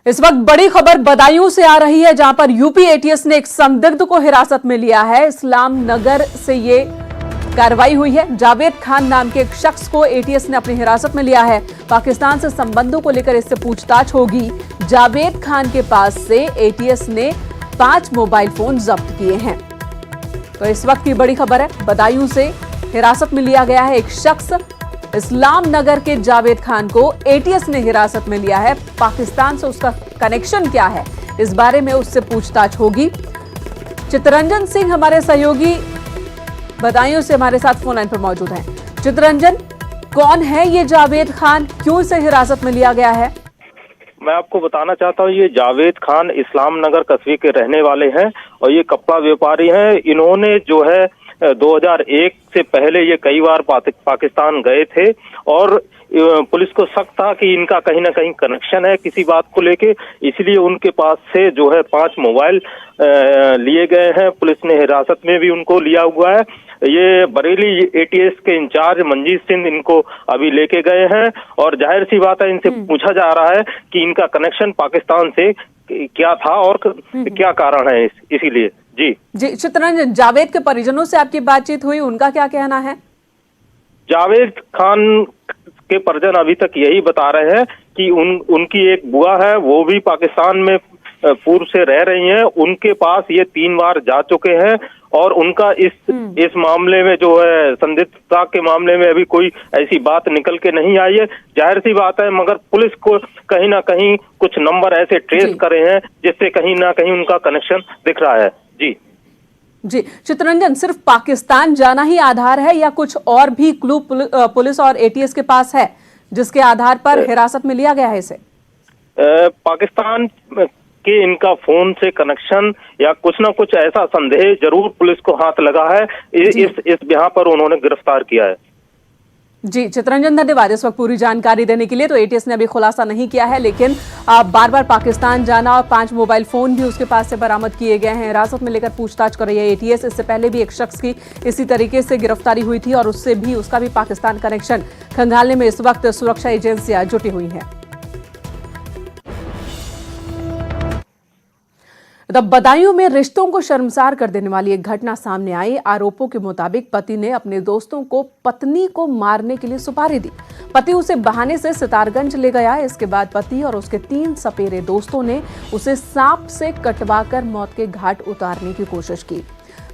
इस वक्त बड़ी खबर बदायूं से आ रही है, जहां पर यूपी एटीएस ने एक संदिग्ध को हिरासत में लिया है। इस्लाम नगर से ये कार्रवाई हुई है। जावेद खान नाम के एक शख्स को एटीएस ने अपनी हिरासत में लिया है। पाकिस्तान से संबंधों को लेकर इससे पूछताछ होगी। जावेद खान के पास से एटीएस ने 5 मोबाइल फोन जब्त किए हैं। तो इस वक्त की बड़ी खबर है, बदायूं से हिरासत में लिया गया है एक शख्स। इस्लाम नगर के जावेद खान को एटीएस ने हिरासत में लिया है। पाकिस्तान से उसका कनेक्शन क्या है, इस बारे में उससे पूछताछ होगी। चितरंजन सिंह हमारे सहयोगी बदायूं से हमारे साथ फोन लाइन पर मौजूद हैं। चितरंजन, कौन है ये जावेद खान, क्यों इसे हिरासत में लिया गया है? मैं आपको बताना चाहता हूँ, ये जावेद खान इस्लाम नगर कस्बे के रहने वाले हैं और ये कपड़ा व्यापारी हैं। इन्होंने जो है 2001 से पहले ये कई बार पाकिस्तान गए थे और पुलिस को शक था कि इनका कहीं ना कहीं कनेक्शन है किसी बात को लेके, इसलिए उनके पास से जो है 5 मोबाइल लिए गए हैं। पुलिस ने हिरासत में भी उनको लिया हुआ है। ये बरेली एटीएस के इंचार्ज मंजीत सिंह इनको अभी लेके गए हैं और जाहिर सी बात है, इनसे पूछा जा रहा है कि इनका कनेक्शन पाकिस्तान से क्या था और क्या कारण है इसीलिए। जी चितरंजन, जावेद के परिजनों से आपकी बातचीत हुई, उनका क्या कहना है? जावेद खान के परिजन अभी तक यही बता रहे हैं कि उनकी एक बुआ है, वो भी पाकिस्तान में पूर्व से रह रही हैं। उनके पास ये 3 बार जा चुके हैं और उनका इस मामले में जो है संदिग्धता के मामले में अभी कोई ऐसी बात निकल के नहीं आई है। जाहिर सी बात है, मगर पुलिस को कहीं ना कहीं कुछ नंबर ऐसे ट्रेस करे हैं जिससे कहीं ना कहीं उनका कनेक्शन दिख रहा है। जी चितरंजन, सिर्फ पाकिस्तान जाना ही आधार है या कुछ और भी क्लू पुलिस और एटीएस के पास है जिसके आधार पर हिरासत में लिया गया है इसे? पाकिस्तान के इनका फोन से कनेक्शन या कुछ ना कुछ ऐसा संदेह जरूर पुलिस को हाथ लगा है, इस यहाँ पर उन्होंने गिरफ्तार किया है। जी चितरंजन, धन्यवाद इस वक्त पूरी जानकारी देने के लिए। तो एटीएस ने अभी खुलासा नहीं किया है, लेकिन बार बार पाकिस्तान जाना और 5 मोबाइल फोन भी उसके पास से बरामद किए गए हैं। हिरासत में लेकर पूछताछ कर रही है एटीएस। इससे पहले भी एक शख्स की इसी तरीके से गिरफ्तारी हुई थी और उसका भी पाकिस्तान कनेक्शन खंगालने में इस वक्त सुरक्षा एजेंसियां जुटी हुई हैं। बदायूं में रिश्तों को शर्मसार कर देने वाली एक घटना सामने आई। आरोपों के मुताबिक पति ने अपने दोस्तों को पत्नी को मारने के लिए सुपारी दी। पति उसे बहाने से सितारगंज ले गया। इसके बाद पति और उसके 3 सपेरे दोस्तों ने उसे सांप से कटवाकर मौत के घाट उतारने की कोशिश की।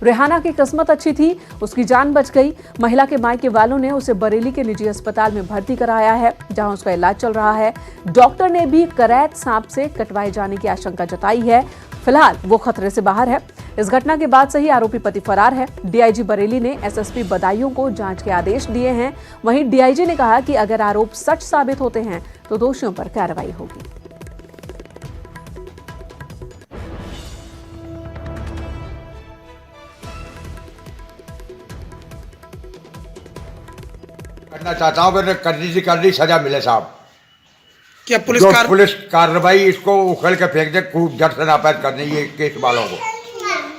रेहाना की किस्मत अच्छी थी, उसकी जान बच गई। महिला के मायके वालों ने उसे बरेली के निजी अस्पताल में भर्ती कराया है, जहां उसका इलाज चल रहा है। डॉक्टर ने भी करैत सांप से कटवाए जाने की आशंका जताई है। फिलहाल वो खतरे से बाहर है। इस घटना के बाद से ही आरोपी पति फरार है। डीआईजी बरेली ने एसएसपी बदायूं को जांच के आदेश दिए हैं। वहीं डीआईजी ने कहा कि अगर आरोप सच साबित होते हैं तो दोषियों पर कार्रवाई होगी। करना चाहता हूँ कि करनी सजा मिले साहब। क्या पुलिस कार्रवाई इसको उखड़ के फेंक दे, खूब जड़ से नापैद करने ये केस वालों को।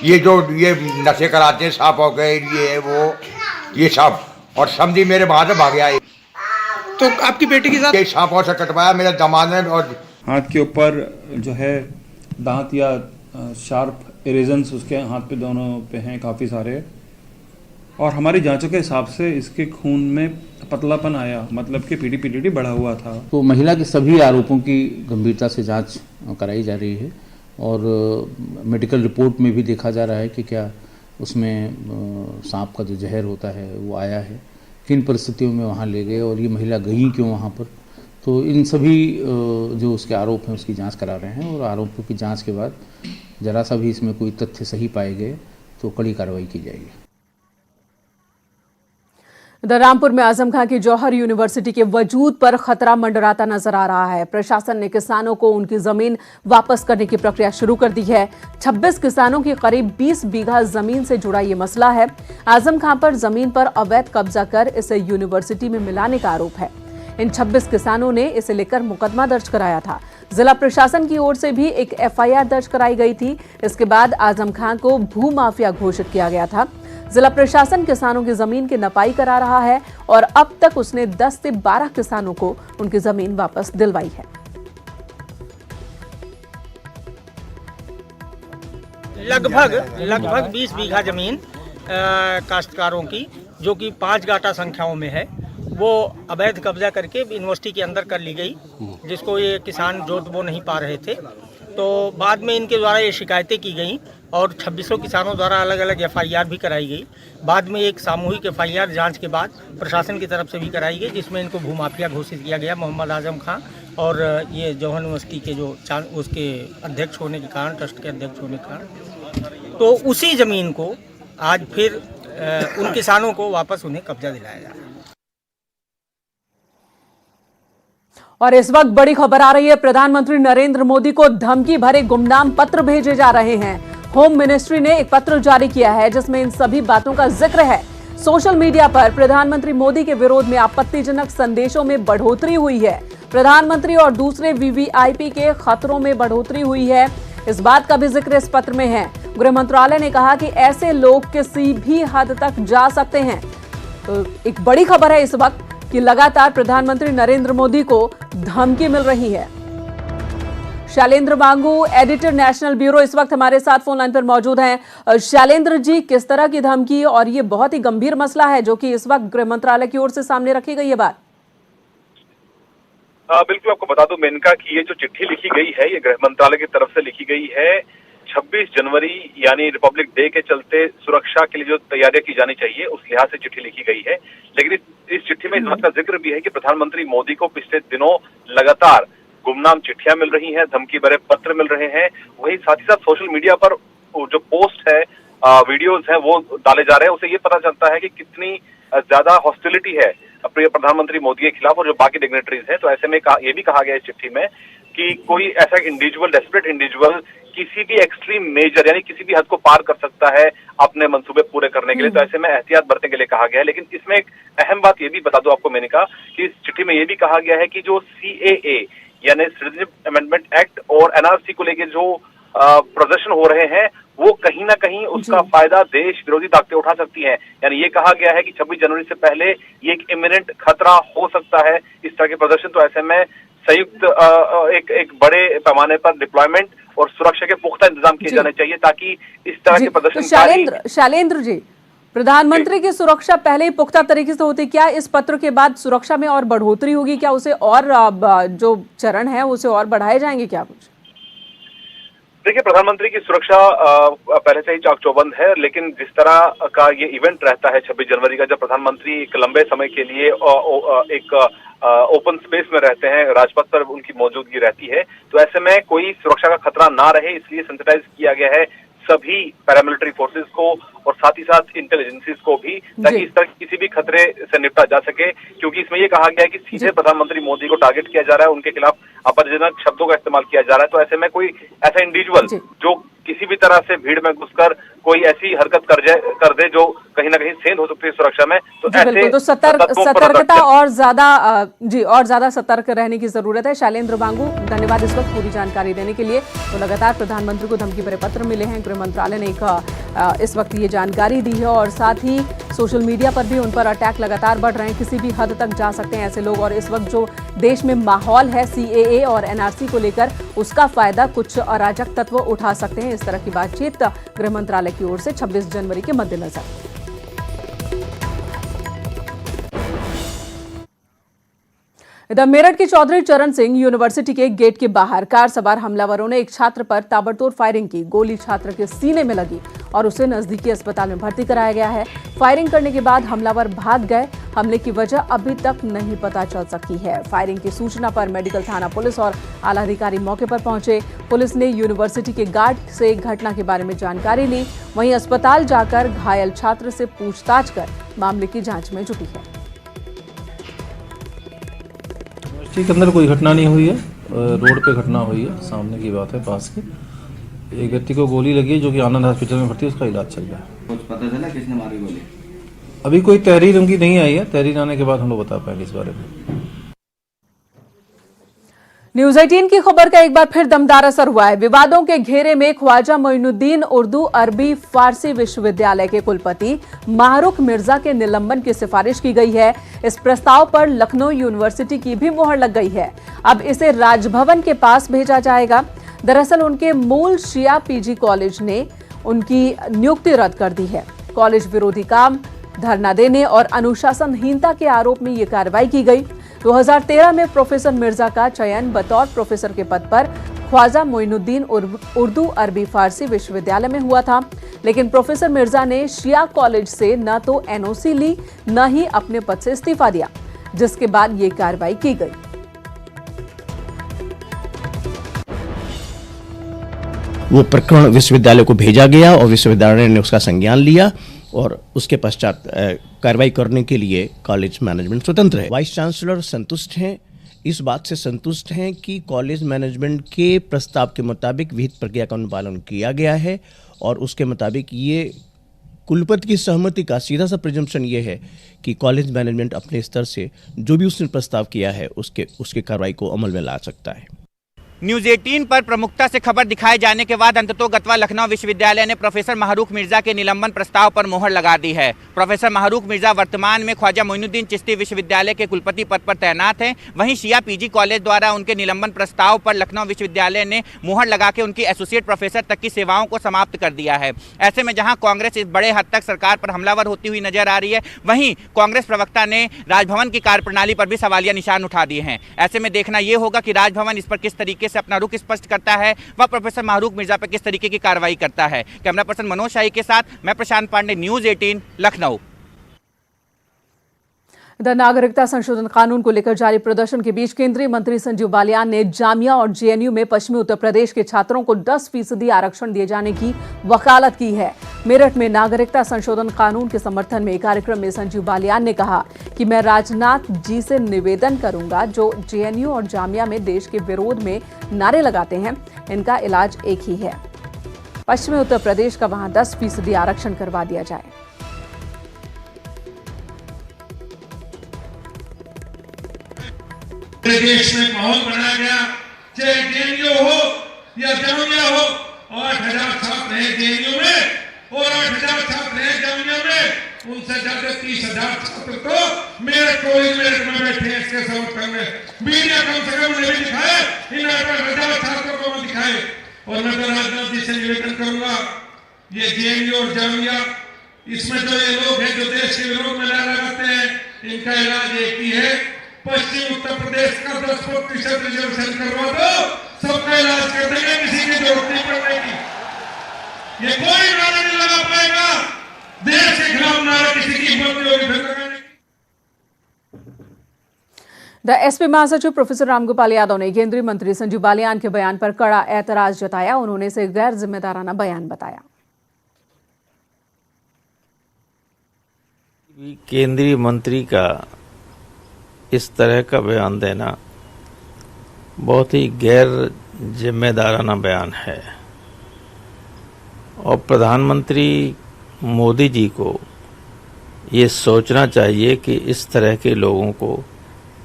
ये नशे कराते हैं, सांप हो गए, ये वो ये सब, और समझी मेरे वहां से भाग गया। तो आपकी बेटी के साथ सांपों से कटवाया मेरे दामाद ने। और हाथ के ऊपर जो है दांत या शार्प इरेजन्स उसके हाथ पे दोनों पे हैं काफ़ी सारे, और हमारी जांचों के हिसाब से इसके खून में पतलापन आया, मतलब कि पीडी बढ़ा हुआ था। तो महिला के सभी आरोपों की गंभीरता से जांच कराई जा रही है और मेडिकल रिपोर्ट में भी देखा जा रहा है कि क्या उसमें सांप का जो जहर होता है वो आया है, किन परिस्थितियों में वहाँ ले गए और ये महिला गई क्यों वहाँ पर। तो इन सभी जो उसके आरोप हैं उसकी जांच करा रहे हैं और आरोपों की जांच के बाद जरा सा भी इसमें कोई तथ्य सही पाए गए तो कड़ी कार्रवाई की जाएगी। रामपुर में आजम खां की जौहर यूनिवर्सिटी के वजूद पर खतरा मंडराता नजर आ रहा है। प्रशासन ने किसानों को उनकी जमीन वापस करने की प्रक्रिया शुरू कर दी है। 26 किसानों की करीब 20 बीघा जमीन से जुड़ा ये मसला है। आजम खां पर जमीन पर अवैध कब्जा कर इसे यूनिवर्सिटी में मिलाने का आरोप है। इन 26 किसानों ने इसे लेकर मुकदमा दर्ज कराया था। जिला प्रशासन की ओर से भी एक एफआईआर दर्ज कराई गई थी। इसके बाद आजम खां को भू माफिया घोषित किया गया था। जिला प्रशासन किसानों की जमीन की नपाई करा रहा है और अब तक उसने 10 से 12 किसानों को उनकी जमीन वापस दिलवाई है। लगभग 20 बीघा जमीन काश्तकारों की, जो कि 5 गाटा संख्याओं में है, वो अवैध कब्जा करके यूनिवर्सिटी के अंदर कर ली गई, जिसको ये किसान जोत बो नहीं पा रहे थे। तो बाद में इनके द्वारा ये शिकायतें की गई और 2600 किसानों द्वारा अलग अलग FIR भी कराई गई। बाद में एक सामूहिक FIR जांच के बाद प्रशासन की तरफ से भी कराई गई, जिसमें इनको भूमाफिया घोषित किया गया, मोहम्मद आजम खां और ये जौहर यूनिवर्सिटी के जो उसके अध्यक्ष होने के कारण, ट्रस्ट के अध्यक्ष होने के कारण, तो उसी ज़मीन को आज फिर उन किसानों को वापस उन्हें कब्जा दिलाया जा रहा है। और इस वक्त बड़ी खबर आ रही है, प्रधानमंत्री नरेंद्र मोदी को धमकी भरे गुमनाम पत्र भेजे जा रहे हैं। होम मिनिस्ट्री ने एक पत्र जारी किया है जिसमें इन सभी बातों का जिक्र है। सोशल मीडिया पर प्रधानमंत्री मोदी के विरोध में आपत्तिजनक संदेशों में बढ़ोतरी हुई है। प्रधानमंत्री और दूसरे VVIP के खतरों में बढ़ोतरी हुई है, इस बात का भी जिक्र इस पत्र में है। गृह मंत्रालय ने कहा कि ऐसे लोग किसी भी हद तक जा सकते हैं। तो एक बड़ी खबर है इस वक्त कि लगातार प्रधानमंत्री नरेंद्र मोदी को धमकी मिल रही है। शैलेंद्र वांगू, एडिटर नेशनल ब्यूरो, इस वक्त हमारे साथ फोन लाइन पर मौजूद हैं। शैलेंद्र जी, किस तरह की धमकी, और ये बहुत ही गंभीर मसला है जो कि इस वक्त गृह मंत्रालय की ओर से सामने रखी गई है बात। बिल्कुल, आपको बता दूं मेनका कि ये जो चिट्ठी लिखी गई है, ये गृह मंत्रालय की तरफ से लिखी गई है। 26 जनवरी यानी रिपब्लिक डे के चलते सुरक्षा के लिए जो तैयारियां की जानी चाहिए, उस लिहाज से चिट्ठी लिखी गई है। लेकिन इस चिट्ठी में इस बात का जिक्र भी है कि प्रधानमंत्री मोदी को पिछले दिनों लगातार गुमनाम चिट्ठियां मिल रही हैं, धमकी भरे पत्र मिल रहे हैं। वही साथ ही साथ सोशल मीडिया पर जो पोस्ट है, वीडियोज हैं, वो डाले जा रहे हैं। उसे ये पता चलता है कि कितनी ज्यादा हॉस्टिलिटी है प्रिय प्रधानमंत्री मोदी के खिलाफ और जो बाकी डिग्नेटरीज हैं। तो ऐसे में ये भी कहा गया है इस चिट्ठी में कि कोई ऐसा इंडिविजुअल, डेस्परेट इंडिविजुअल किसी भी एक्सट्रीम मेजर यानी किसी भी हद को पार कर सकता है अपने मंसूबे पूरे करने के लिए। तो ऐसे में एहतियात बरतने के लिए कहा गया है। लेकिन इसमें एक अहम बात ये भी बता दूं आपको मैंने कहा कि इस चिट्ठी में ये भी कहा गया है कि जो CAA यानी सिटीजनशिप अमेंडमेंट एक्ट और NRC को लेकर जो प्रदर्शन हो रहे हैं, वो कहीं ना कहीं उसका फायदा देश विरोधी ताकतें उठा सकती हैं। यानी ये कहा गया है कि 26 जनवरी से पहले ये एक इमिनेंट खतरा हो सकता है इस तरह के प्रदर्शन। तो ऐसे में संयुक्त एक बड़े पैमाने पर डिप्लॉयमेंट और सुरक्षा के पुख्ता इंतजाम किए जाने चाहिए ताकि इस तरह के प्रदर्शन। तो शैलेंद्र जी, प्रधानमंत्री की सुरक्षा पहले ही पुख्ता तरीके से होती, क्या इस पत्र के बाद सुरक्षा में और बढ़ोतरी होगी? क्या उसे और जो चरण है उसे और बढ़ाए जाएंगे क्या कुछ? देखिए, प्रधानमंत्री की सुरक्षा पहले से ही चाक-चौबंद है, लेकिन जिस तरह का ये इवेंट रहता है 26 जनवरी का, जब प्रधानमंत्री एक लंबे समय के लिए एक ओपन स्पेस में रहते हैं, राजपथ पर उनकी मौजूदगी रहती है, तो ऐसे में कोई सुरक्षा का खतरा ना रहे इसलिए सेंसिटाइज किया गया है सभी पैरामिलिट्री फोर्सेस को और साथ ही साथ इंटेलिजेंसीज को भी, ताकि इस तरह किसी भी खतरे से निपटा जा सके। क्योंकि इसमें ये कहा गया है कि सीधे प्रधानमंत्री मोदी को टारगेट किया जा रहा है, उनके खिलाफ आपत्तिजनक शब्दों का इस्तेमाल किया जा रहा है। तो ऐसे में कोई ऐसा इंडिविजुअल जो किसी भी तरह से भीड़ में घुसकर कोई ऐसी हरकत कर दे जो कहीं ना कहीं सेंध हो सकती है सुरक्षा में, तो ऐसे तो सतर्कता और ज्यादा सतर्क रहने की जरूरत है। शैलेंद्र वांगू, धन्यवाद इस वक्त पूरी जानकारी देने के लिए। तो लगातार प्रधानमंत्री को धमकी भरे पत्र मिले हैं, गृह मंत्रालय ने इस वक्त ये जानकारी दी है और साथ ही सोशल मीडिया पर भी उन पर अटैक लगातार बढ़ रहे हैं, किसी भी हद तक जा सकते हैं ऐसे लोग। और इस वक्त जो देश में माहौल है CAA और NRC को लेकर, उसका फायदा कुछ अराजक तत्व उठा सकते हैं। इस तरह की बातचीत गृह मंत्रालय की ओर से 26 जनवरी के मद्देनजर। इधर मेरठ के चौधरी चरण सिंह यूनिवर्सिटी के गेट के बाहर कार सवार हमलावरों ने एक छात्र पर ताबड़तोड़ फायरिंग की। गोली छात्र के सीने में लगी और उसे नजदीकी अस्पताल में भर्ती कराया गया है। फायरिंग करने के बाद हमलावर भाग गए। हमले की वजह अभी तक नहीं पता चल सकी है। फायरिंग की सूचना पर मेडिकल थाना पुलिस और आला अधिकारी मौके पर पहुंचे। पुलिस ने यूनिवर्सिटी के गार्ड से घटना के बारे में जानकारी ली। वहीं अस्पताल जाकर घायल छात्र से पूछताछ कर मामले की जांच में जुटी है। यूनिवर्सिटी के अंदर कोई घटना नहीं हुई है, रोड पे घटना हुई है, सामने की बात है पास की। एक व्यक्ति को गोली लगी है जो कि आनंद हॉस्पिटल में भर्ती है, उसका इलाज चल रहा है। कुछ पता चला किसने मारी गोली? अभी कोई तहरीर उनकी नहीं आई है, तहरीर आने के बाद हम लोग बता पाएंगे इस बारे में। न्यूज 18 की खबर का एक बार फिर दमदार असर हुआ है। विवादों के घेरे में ख्वाजा मोइनुद्दीन उर्दू अरबी फारसी विश्वविद्यालय के कुलपति माहरुख मिर्जा के निलंबन की सिफारिश की गई है। इस प्रस्ताव पर लखनऊ यूनिवर्सिटी की भी मुहर लग गई है। अब इसे राजभवन के पास भेजा जाएगा। दरअसल उनके मूल शिया PG कॉलेज ने उनकी नियुक्ति रद्द कर दी है। कॉलेज विरोधी काम, धरना देने और अनुशासनहीनता के आरोप में ये कार्रवाई की गई। 2013 में प्रोफेसर मिर्जा का चयन बतौर प्रोफेसर के पद पर ख्वाजा मोइनुद्दीन उर्दू अरबी फारसी विश्वविद्यालय में हुआ था, लेकिन प्रोफेसर मिर्जा ने शिया कॉलेज से न तो एनओसी ली, न ही अपने पद से इस्तीफा दिया, जिसके बाद ये कार्रवाई की गई। वो प्रकरण विश्वविद्यालय को भेजा गया और विश्वविद्यालय ने उसका संज्ञान लिया और उसके पश्चात कार्रवाई करने के लिए कॉलेज मैनेजमेंट स्वतंत्र है। वाइस चांसलर संतुष्ट हैं, इस बात से संतुष्ट हैं कि कॉलेज मैनेजमेंट के प्रस्ताव के मुताबिक विहित प्रक्रिया का अनुपालन किया गया है और उसके मुताबिक ये कुलपति की सहमति का सीधा सा प्रिजम्पशन ये है कि कॉलेज मैनेजमेंट अपने स्तर से जो भी उसने प्रस्ताव किया है उसके कार्रवाई को अमल में ला सकता है। न्यूज़ 18 पर प्रमुखता से खबर दिखाए जाने के बाद अंततोगत्वा लखनऊ विश्वविद्यालय ने प्रोफेसर महरूख मिर्जा के निलंबन प्रस्ताव पर मोहर लगा दी है। प्रोफेसर महरूख मिर्जा वर्तमान में ख्वाजा मोइनुद्दीन चिश्ती विश्वविद्यालय के कुलपति पद पर तैनात हैं। वहीं शिया पीजी कॉलेज द्वारा उनके निलंबन प्रस्ताव पर लखनऊ विश्वविद्यालय ने मोहर लगा के उनकी एसोसिएट प्रोफेसर तक की सेवाओं को समाप्त कर दिया है। ऐसे में जहाँ कांग्रेस इस बड़े हद तक सरकार पर हमलावर होती हुई नजर आ रही है, वहीं कांग्रेस प्रवक्ता ने राजभवन की कार्यप्रणाली पर भी सवालिया निशान उठा दिए हैं। ऐसे में देखना यह होगा कि राजभवन इस पर किस तरीके से अपना रुख स्पष्ट करता है, वह प्रोफेसर महरूख मिर्जा पर किस तरीके की कार्रवाई करता है। कैमरा पर्सन मनोज शाही के साथ मैं प्रशांत पांडे, न्यूज़ 18 लखनऊ। इधर नागरिकता संशोधन कानून को लेकर जारी प्रदर्शन के बीच केंद्रीय मंत्री संजीव बालियान ने जामिया और जेएनयू में पश्चिमी उत्तर प्रदेश के छात्रों को 10% आरक्षण दिए जाने की वकालत की है। मेरठ में नागरिकता संशोधन कानून के समर्थन में एक कार्यक्रम में संजीव बालियान ने कहा कि मैं राजनाथ जी से निवेदन करूंगा, जो जेएनयू और जामिया में देश के विरोध में नारे लगाते हैं, इनका इलाज एक ही है, पश्चिमी उत्तर प्रदेश का वहां 10% आरक्षण करवा दिया जाए। पूरे देश में माहौल बनाया गया, चाहे जेएनयू हो या जामिया हो। 8,000 छात्र हैं जेएनयू में और 8,000 छात्र हैं जामिया में। उनसे ज्यादा 30,000 छात्र तो मेरे कॉलेज में बैठे हैं इसके समर्थन में। मीडिया कम से कम नहीं दिखाए, इन 8,000 छात्रों को दिखाए। और मैं तो राजनाथ जी से निवेदन करूंगा, ये जेएनयू और जामिया, इसमें जो ये लोग हैं जो देश के विरोध में नारा लगाते हैं, इनका इलाज एक ही है, पश्चिम उत्तर प्रदेश का 10% रिजर्वेशन करवा दो, सबका इलाज कर देंगे, किसी की जरूरत नहीं पड़ने की। ये कोई नारा नहीं लगा पाएगा, देश के खिलाफ नारा किसी की हिम्मत नहीं होगी फिर लगाने की। द एसपी महासचिव प्रोफेसर रामगोपाल यादव ने केंद्रीय मंत्री संजीव बालियान के बयान पर कड़ा ऐतराज जताया। उन्होंने इसे गैर जिम्मेदाराना बयान बताया। केंद्रीय मंत्री का इस तरह का बयान देना बहुत ही गैर जिम्मेदाराना बयान है और प्रधानमंत्री मोदी जी को ये सोचना चाहिए कि इस तरह के लोगों को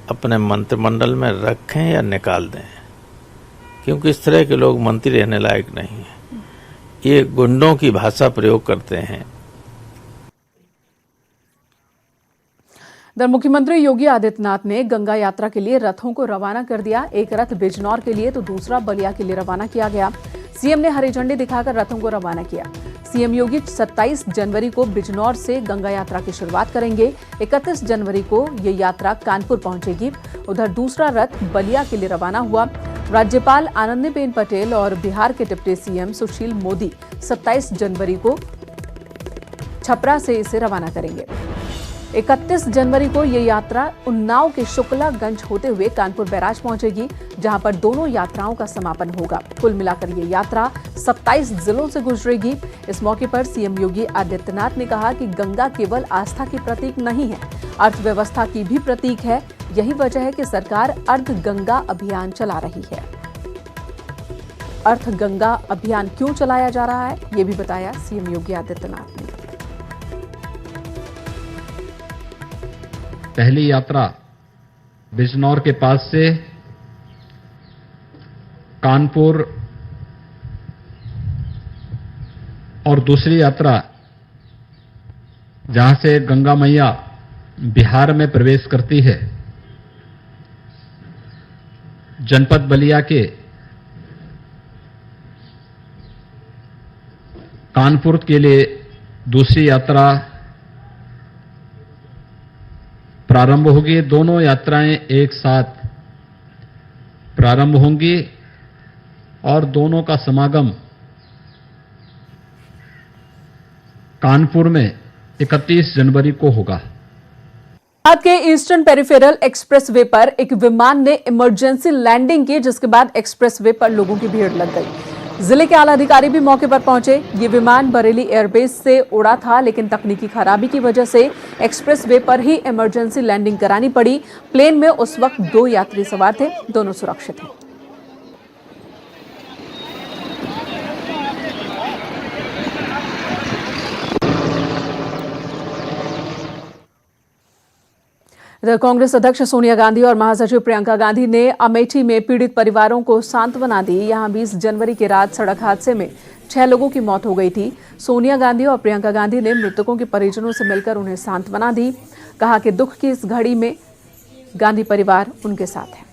अपने मंत्रिमंडल में रखें या निकाल दें, क्योंकि इस तरह के लोग मंत्री रहने लायक नहीं हैं। ये गुंडों की भाषा प्रयोग करते हैं। इधर मुख्यमंत्री योगी आदित्यनाथ ने गंगा यात्रा के लिए रथों को रवाना कर दिया। एक रथ बिजनौर के लिए तो दूसरा बलिया के लिए रवाना किया गया। सीएम ने हरी झंडी दिखाकर रथों को रवाना किया। सीएम योगी 27 जनवरी को बिजनौर से गंगा यात्रा की शुरुआत करेंगे। 31 जनवरी को ये यात्रा कानपुर पहुंचेगी। उधर दूसरा रथ बलिया के लिए रवाना हुआ। राज्यपाल आनंदीबेन पटेल और बिहार के डिप्टी सीएम सुशील मोदी 27 जनवरी को छपरा से इसे रवाना करेंगे। 31 जनवरी को ये यात्रा उन्नाव के शुक्लागंज होते हुए कानपुर बैराज पहुंचेगी, जहां पर दोनों यात्राओं का समापन होगा। कुल मिलाकर ये यात्रा 27 जिलों से गुजरेगी। इस मौके पर सीएम योगी आदित्यनाथ ने कहा कि गंगा केवल आस्था की प्रतीक नहीं है, अर्थव्यवस्था की भी प्रतीक है। यही वजह है कि सरकार अर्ध गंगा अभियान चला रही है। अर्थ गंगा अभियान क्यों चलाया जा रहा है, ये भी बताया सीएम योगी आदित्यनाथ ने। पहली यात्रा बिजनौर के पास से कानपुर और दूसरी यात्रा जहां से गंगा मैया बिहार में प्रवेश करती है, जनपद बलिया के कानपुर के लिए दूसरी यात्रा प्रारंभ होगी। दोनों यात्राएं एक साथ प्रारंभ होंगी और दोनों का समागम कानपुर में 31 जनवरी को होगा। गुजरात के ईस्टर्न पेरिफेरल एक्सप्रेसवे पर एक विमान ने इमरजेंसी लैंडिंग की, जिसके बाद एक्सप्रेसवे पर लोगों की भीड़ लग गई। जिले के आला अधिकारी भी मौके पर पहुंचे। ये विमान बरेली एयरबेस से उड़ा था, लेकिन तकनीकी खराबी की वजह से एक्सप्रेसवे पर ही इमरजेंसी लैंडिंग करानी पड़ी। प्लेन में उस वक्त 2 यात्री सवार थे, दोनों सुरक्षित हैं। इधर कांग्रेस अध्यक्ष सोनिया गांधी और महासचिव प्रियंका गांधी ने अमेठी में पीड़ित परिवारों को सांत्वना दी। यहां 20 जनवरी की रात सड़क हादसे में 6 लोगों की मौत हो गई थी। सोनिया गांधी और प्रियंका गांधी ने मृतकों के परिजनों से मिलकर उन्हें सांत्वना दी। कहा कि दुख की इस घड़ी में गांधी परिवार उनके साथ है।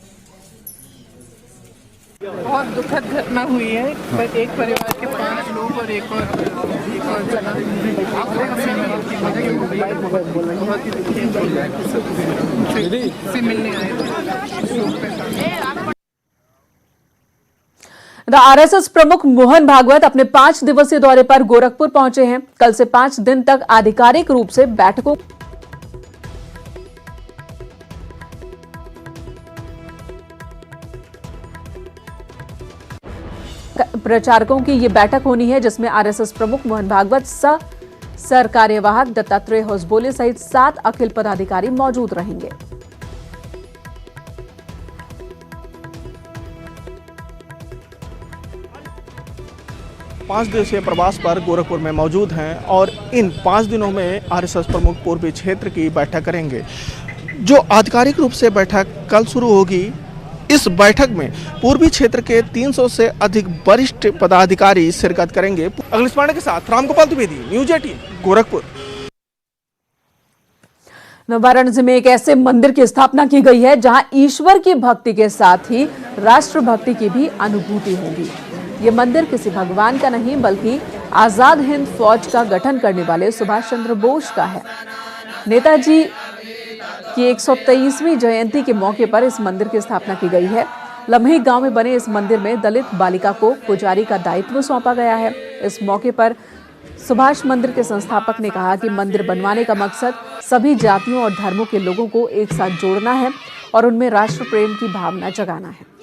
बहुत दुखद घटना हुई है। एक परिवार के 5 लोग और एक और से मिलने आए थे। आरएसएस प्रमुख मोहन भागवत अपने 5 दिवसीय दौरे पर गोरखपुर पहुंचे हैं। कल से 5 दिन तक आधिकारिक रूप से बैठकों प्रचारकों की ये बैठक होनी है, जिसमें आरएसएस प्रमुख मोहन भागवत, सर कार्यवाहक दत्तात्रेय होसबोले सहित 7 अखिल पदाधिकारी मौजूद रहेंगे। पांच दिवसीय प्रवास पर गोरखपुर में मौजूद हैं और इन 5 दिनों में आरएसएस प्रमुख पूर्वी क्षेत्र की बैठक करेंगे। जो आधिकारिक रूप से बैठक कल शुरू होगी। इस बैठक में पूर्वी क्षेत्र के 300 से अधिक वरिष्ठ पदाधिकारी शिरकत करेंगे। अखिलेश पांडे के साथ रामगोपाल द्विवेदी, न्यूज 18 गोरखपुर। वाराणसी में एक ऐसे मंदिर की स्थापना की गई है जहां ईश्वर की भक्ति के साथ ही राष्ट्र भक्ति की भी अनुभूति होगी। ये मंदिर किसी भगवान का नहीं, बल्कि आजाद हिंद फौज का गठन करने वाले सुभाष चंद्र बोस का है। नेताजी की 123वीं जयंती के मौके पर इस मंदिर की स्थापना की गई है। लम्हे गांव में बने इस मंदिर में दलित बालिका को पुजारी का दायित्व सौंपा गया है। इस मौके पर सुभाष मंदिर के संस्थापक ने कहा कि मंदिर बनवाने का मकसद सभी जातियों और धर्मों के लोगों को एक साथ जोड़ना है और उनमें राष्ट्र प्रेम की भावना जगाना है।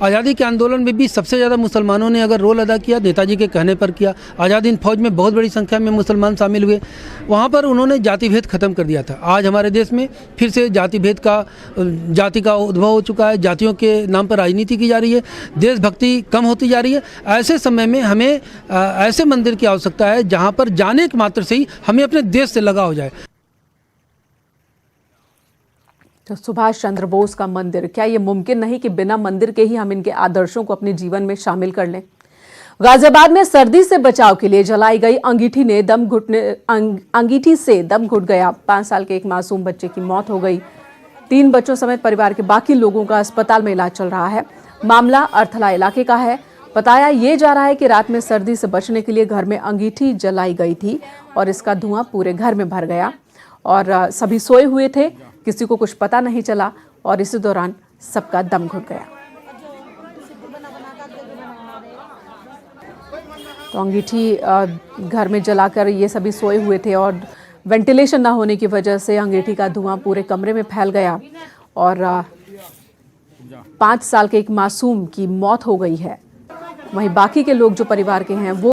आज़ादी के आंदोलन में भी सबसे ज़्यादा मुसलमानों ने अगर रोल अदा किया, नेताजी के कहने पर किया। आज़ाद हिंद फौज में बहुत बड़ी संख्या में मुसलमान शामिल हुए। वहाँ पर उन्होंने जाति भेद खत्म कर दिया था। आज हमारे देश में फिर से जाति का उद्भव हो चुका है। जातियों के नाम पर राजनीति की जा रही है, देशभक्ति कम होती जा रही है। ऐसे समय में हमें ऐसे मंदिर की आवश्यकता है जहाँ पर जाने के मात्र से ही हमें अपने देश से लगा हो जाए। तो सुभाष चंद्र बोस का मंदिर, क्या ये मुमकिन नहीं कि बिना मंदिर के ही हम इनके आदर्शों को अपने जीवन में शामिल कर लें? गाजियाबाद में सर्दी से बचाव के लिए जलाई गई अंगीठी से दम घुट गया। 5 साल के एक मासूम बच्चे की मौत हो गई। 3 बच्चों समेत परिवार के बाकी लोगों का अस्पताल में इलाज चल रहा है। मामला अर्थला इलाके का है। बताया ये जा रहा है कि रात में सर्दी से बचने के लिए घर में अंगीठी जलाई गई थी और इसका धुआं पूरे घर में भर गया और सभी सोए हुए थे। किसी को कुछ पता नहीं चला और इसी दौरान सबका दम घुट गया। तो अंगीठी घर में जलाकर ये सभी सोए हुए थे और वेंटिलेशन ना होने की वजह से अंगीठी का धुआं पूरे कमरे में फैल गया और 5 साल के एक मासूम की मौत हो गई है। वहीं बाकी के लोग जो परिवार के हैं वो